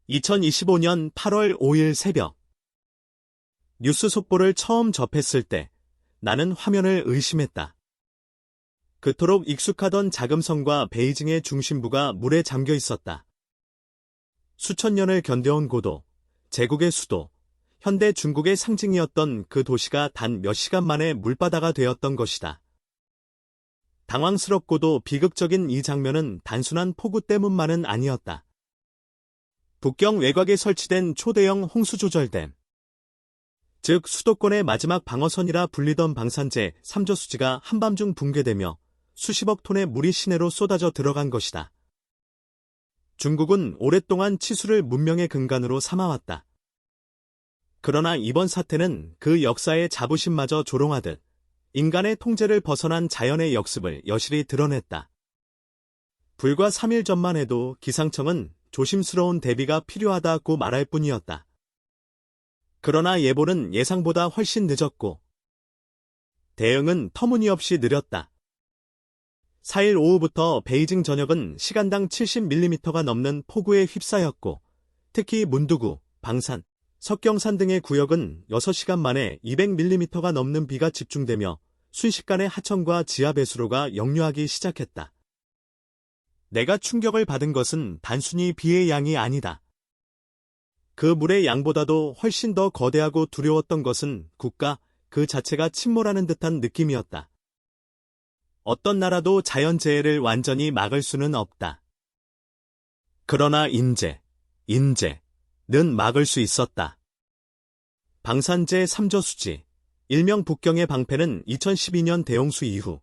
2025년 8월 5일 새벽. 뉴스 속보를 처음 접했을 때 나는 화면을 의심했다. 그토록 익숙하던 자금성과 베이징의 중심부가 물에 잠겨 있었다. 수천 년을 견뎌온 고도, 제국의 수도, 현대 중국의 상징이었던 그 도시가 단 몇 시간 만에 물바다가 되었던 것이다. 당황스럽고도 비극적인 이 장면은 단순한 폭우 때문만은 아니었다. 북경 외곽에 설치된 초대형 홍수조절댐, 즉 수도권의 마지막 방어선이라 불리던 방산제 3저수지가 한밤중 붕괴되며 수십억 톤의 물이 시내로 쏟아져 들어간 것이다. 중국은 오랫동안 치수를 문명의 근간으로 삼아왔다. 그러나 이번 사태는 그 역사의 자부심마저 조롱하듯 인간의 통제를 벗어난 자연의 역습을 여실히 드러냈다. 불과 3일 전만 해도 기상청은 조심스러운 대비가 필요하다고 말할 뿐이었다. 그러나 예보는 예상보다 훨씬 늦었고 대응은 터무니없이 느렸다. 4일 오후부터 베이징 전역은 시간당 70mm가 넘는 폭우에 휩싸였고 특히 문두구, 방산, 석경산 등의 구역은 6시간 만에 200mm가 넘는 비가 집중되며 순식간에 하천과 지하배수로가 역류하기 시작했다. 내가 충격을 받은 것은 단순히 비의 양이 아니다. 그 물의 양보다도 훨씬 더 거대하고 두려웠던 것은 국가 그 자체가 침몰하는 듯한 느낌이었다. 어떤 나라도 자연재해를 완전히 막을 수는 없다. 그러나 인재는 막을 수 있었다. 방산제 3저수지, 일명 북경의 방패는 2012년 대홍수 이후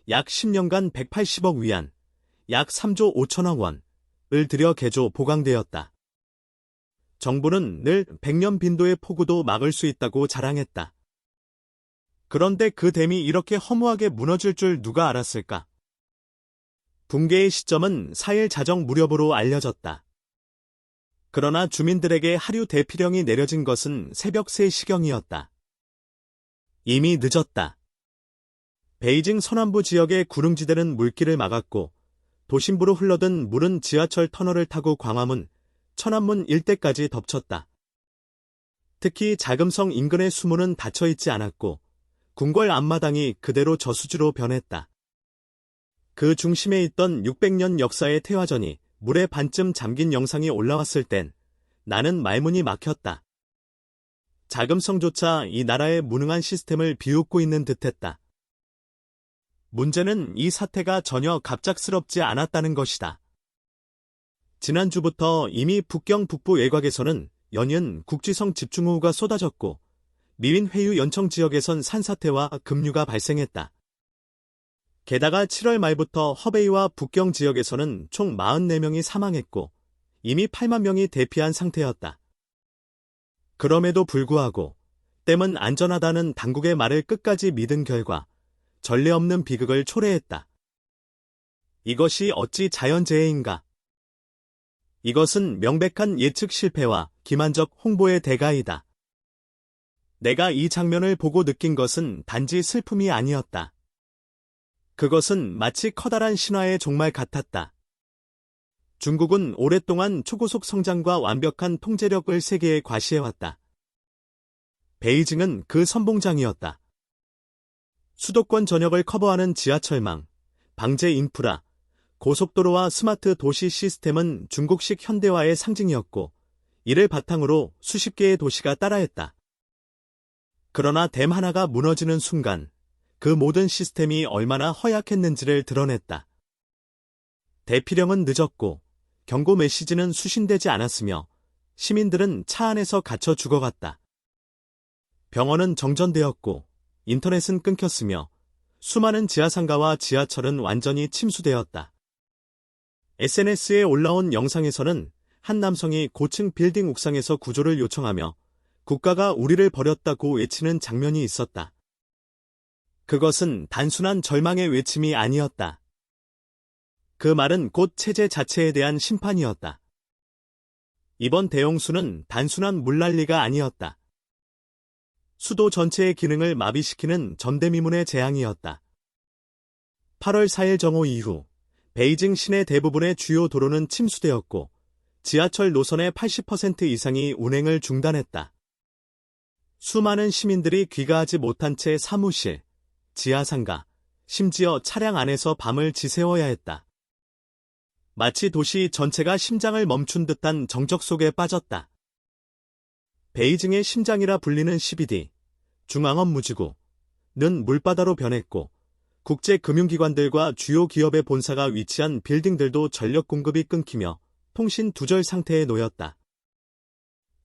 약 10년간 180억 위안, 약 3조 5천억 원을 들여 개조 보강되었다. 정부는 늘 100년 빈도의 폭우도 막을 수 있다고 자랑했다. 그런데 그 댐이 이렇게 허무하게 무너질 줄 누가 알았을까? 붕괴의 시점은 4일 자정 무렵으로 알려졌다. 그러나 주민들에게 하류 대피령이 내려진 것은 새벽 3시경이었다. 이미 늦었다. 베이징 서남부 지역의 구릉지대는 물길을 막았고 도심부로 흘러든 물은 지하철 터널을 타고 광화문, 천안문 일대까지 덮쳤다. 특히 자금성 인근의 수문은 닫혀있지 않았고 궁궐 앞마당이 그대로 저수지로 변했다. 그 중심에 있던 600년 역사의 태화전이 물에 반쯤 잠긴 영상이 올라왔을 땐 나는 말문이 막혔다. 자금성조차 이 나라의 무능한 시스템을 비웃고 있는 듯했다. 문제는 이 사태가 전혀 갑작스럽지 않았다는 것이다. 지난주부터 이미 북경 북부 외곽에서는 연이은 국지성 집중호우가 쏟아졌고 미윈 회유 연청 지역에선 산사태와 급류가 발생했다. 게다가 7월 말부터 허베이와 북경 지역에서는 총 44명이 사망했고 이미 8만 명이 대피한 상태였다. 그럼에도 불구하고 댐은 안전하다는 당국의 말을 끝까지 믿은 결과 전례 없는 비극을 초래했다. 이것이 어찌 자연재해인가? 이것은 명백한 예측 실패와 기만적 홍보의 대가이다. 내가 이 장면을 보고 느낀 것은 단지 슬픔이 아니었다. 그것은 마치 커다란 신화의 종말 같았다. 중국은 오랫동안 초고속 성장과 완벽한 통제력을 세계에 과시해왔다. 베이징은 그 선봉장이었다. 수도권 전역을 커버하는 지하철망, 방제 인프라, 고속도로와 스마트 도시 시스템은 중국식 현대화의 상징이었고 이를 바탕으로 수십 개의 도시가 따라했다. 그러나 댐 하나가 무너지는 순간 그 모든 시스템이 얼마나 허약했는지를 드러냈다. 대피령은 늦었고 경고 메시지는 수신되지 않았으며 시민들은 차 안에서 갇혀 죽어갔다. 병원은 정전되었고 인터넷은 끊겼으며 수많은 지하상가와 지하철은 완전히 침수되었다. SNS에 올라온 영상에서는 한 남성이 고층 빌딩 옥상에서 구조를 요청하며 국가가 우리를 버렸다고 외치는 장면이 있었다. 그것은 단순한 절망의 외침이 아니었다. 그 말은 곧 체제 자체에 대한 심판이었다. 이번 대홍수는 단순한 물난리가 아니었다. 수도 전체의 기능을 마비시키는 전대미문의 재앙이었다. 8월 4일 정오 이후 베이징 시내 대부분의 주요 도로는 침수되었고 지하철 노선의 80% 이상이 운행을 중단했다. 수많은 시민들이 귀가하지 못한 채 사무실, 지하상가, 심지어 차량 안에서 밤을 지새워야 했다. 마치 도시 전체가 심장을 멈춘 듯한 정적 속에 빠졌다. 베이징의 심장이라 불리는 CBD, 중앙원무지구는 물바다로 변했고 국제 금융기관들과 주요 기업의 본사가 위치한 빌딩들도 전력 공급이 끊기며 통신 두절 상태에 놓였다.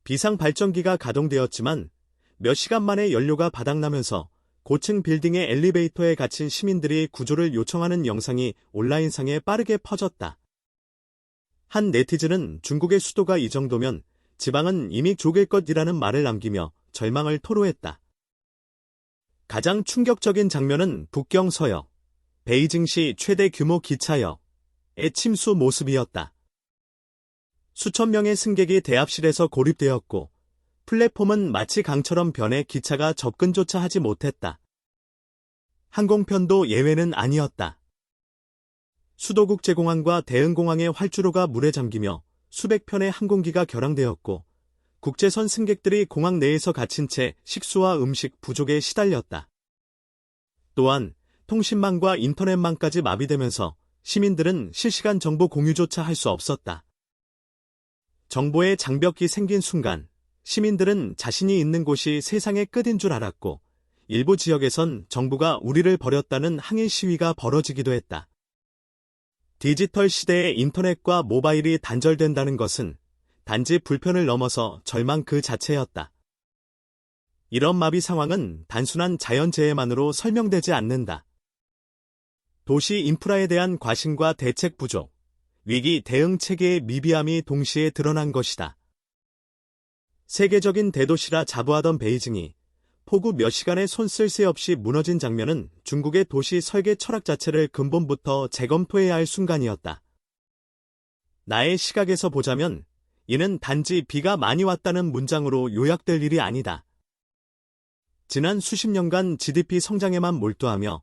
비상 발전기가 가동되었지만 몇 시간 만에 연료가 바닥나면서 고층 빌딩의 엘리베이터에 갇힌 시민들이 구조를 요청하는 영상이 온라인상에 빠르게 퍼졌다. 한 네티즌은 중국의 수도가 이 정도면 지방은 이미 죽일 것이라는 말을 남기며 절망을 토로했다. 가장 충격적인 장면은 북경 서역, 베이징시 최대 규모 기차역의 침수 모습이었다. 수천 명의 승객이 대합실에서 고립되었고 플랫폼은 마치 강처럼 변해 기차가 접근조차 하지 못했다. 항공편도 예외는 아니었다. 수도국제공항과 대흥공항의 활주로가 물에 잠기며 수백 편의 항공기가 결항되었고 국제선 승객들이 공항 내에서 갇힌 채 식수와 음식 부족에 시달렸다. 또한 통신망과 인터넷망까지 마비되면서 시민들은 실시간 정보 공유조차 할 수 없었다. 정보의 장벽이 생긴 순간 시민들은 자신이 있는 곳이 세상의 끝인 줄 알았고 일부 지역에선 정부가 우리를 버렸다는 항의 시위가 벌어지기도 했다. 디지털 시대의 인터넷과 모바일이 단절된다는 것은 단지 불편을 넘어서 절망 그 자체였다. 이런 마비 상황은 단순한 자연재해만으로 설명되지 않는다. 도시 인프라에 대한 과신과 대책 부족, 위기 대응 체계의 미비함이 동시에 드러난 것이다. 세계적인 대도시라 자부하던 베이징이 폭우 몇 시간에 손 쓸 새 없이 무너진 장면은 중국의 도시 설계 철학 자체를 근본부터 재검토해야 할 순간이었다. 나의 시각에서 보자면 이는 단지 비가 많이 왔다는 문장으로 요약될 일이 아니다. 지난 수십 년간 GDP 성장에만 몰두하며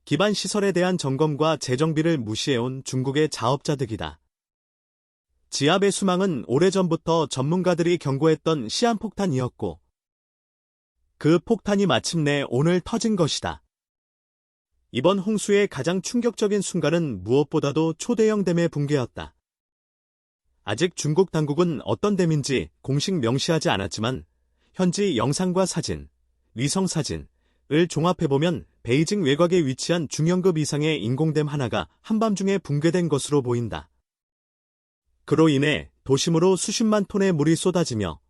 기반 시설에 대한 점검과 재정비를 무시해온 중국의 자업자득이다. 지하배 수망은 오래전부터 전문가들이 경고했던 시한폭탄이었고 그 폭탄이 마침내 오늘 터진 것이다. 이번 홍수의 가장 충격적인 순간은 무엇보다도 초대형 댐의 붕괴였다. 아직 중국 당국은 어떤 댐인지 공식 명시하지 않았지만 현지 영상과 사진, 위성사진을 종합해보면 베이징 외곽에 위치한 중형급 이상의 인공댐 하나가 한밤중에 붕괴된 것으로 보인다. 그로 인해 도심으로 수십만 톤의 물이 쏟아지며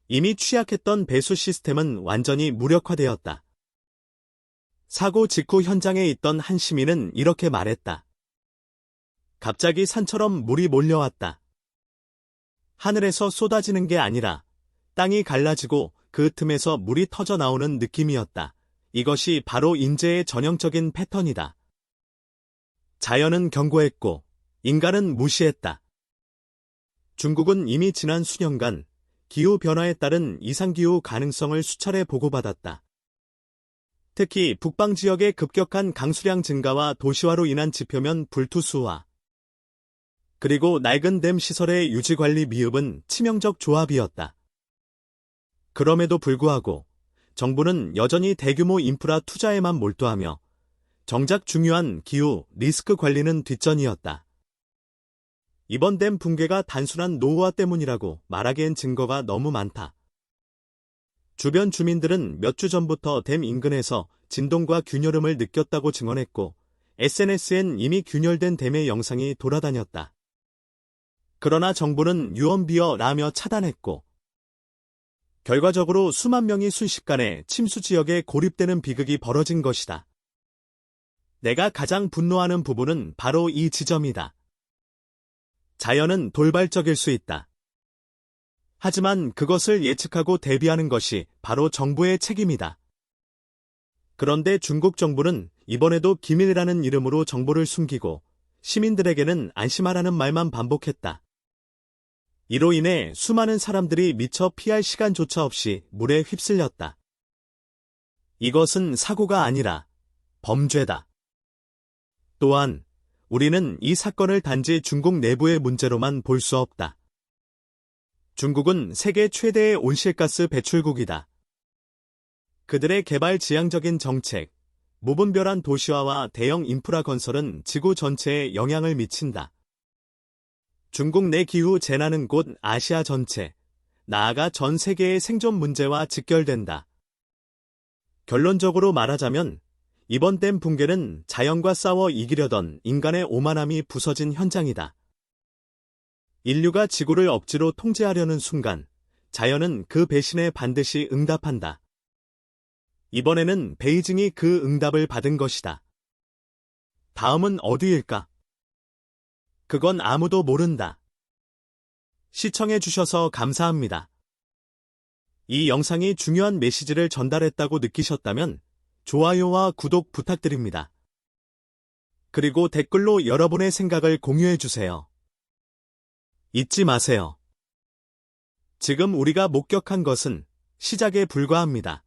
이미 취약했던 배수 시스템은 완전히 무력화되었다. 사고 직후 현장에 있던 한 시민은 이렇게 말했다. 갑자기 산처럼 물이 몰려왔다. 하늘에서 쏟아지는 게 아니라 땅이 갈라지고 그 틈에서 물이 터져 나오는 느낌이었다. 이것이 바로 인재의 전형적인 패턴이다. 자연은 경고했고 인간은 무시했다. 중국은 이미 지난 수년간 기후변화에 따른 이상기후 가능성을 수차례 보고받았다. 특히 북방 지역의 급격한 강수량 증가와 도시화로 인한 지표면 불투수화, 그리고 낡은 댐 시설의 유지관리 미흡은 치명적 조합이었다. 그럼에도 불구하고 정부는 여전히 대규모 인프라 투자에만 몰두하며 정작 중요한 기후 리스크 관리는 뒷전이었다. 이번 댐 붕괴가 단순한 노후화 때문이라고 말하기엔 증거가 너무 많다. 주변 주민들은 몇 주 전부터 댐 인근에서 진동과 균열음을 느꼈다고 증언했고 SNS엔 이미 균열된 댐의 영상이 돌아다녔다. 그러나 정부는 유언비어라며 차단했고 결과적으로 수만 명이 순식간에 침수 지역에 고립되는 비극이 벌어진 것이다. 내가 가장 분노하는 부분은 바로 이 지점이다. 자연은 돌발적일 수 있다. 하지만 그것을 예측하고 대비하는 것이 바로 정부의 책임이다. 그런데 중국 정부는 이번에도 기밀이라는 이름으로 정보를 숨기고 시민들에게는 안심하라는 말만 반복했다. 이로 인해 수많은 사람들이 미처 피할 시간조차 없이 물에 휩쓸렸다. 이것은 사고가 아니라 범죄다. 또한 우리는 이 사건을 단지 중국 내부의 문제로만 볼 수 없다. 중국은 세계 최대의 온실가스 배출국이다. 그들의 개발 지향적인 정책, 무분별한 도시화와 대형 인프라 건설은 지구 전체에 영향을 미친다. 중국 내 기후 재난은 곧 아시아 전체, 나아가 전 세계의 생존 문제와 직결된다. 결론적으로 말하자면 이번 댐 붕괴는 자연과 싸워 이기려던 인간의 오만함이 부서진 현장이다. 인류가 지구를 억지로 통제하려는 순간 자연은 그 배신에 반드시 응답한다. 이번에는 베이징이 그 응답을 받은 것이다. 다음은 어디일까? 그건 아무도 모른다. 시청해주셔서 감사합니다. 이 영상이 중요한 메시지를 전달했다고 느끼셨다면 좋아요와 구독 부탁드립니다. 그리고 댓글로 여러분의 생각을 공유해주세요. 잊지 마세요. 지금 우리가 목격한 것은 시작에 불과합니다.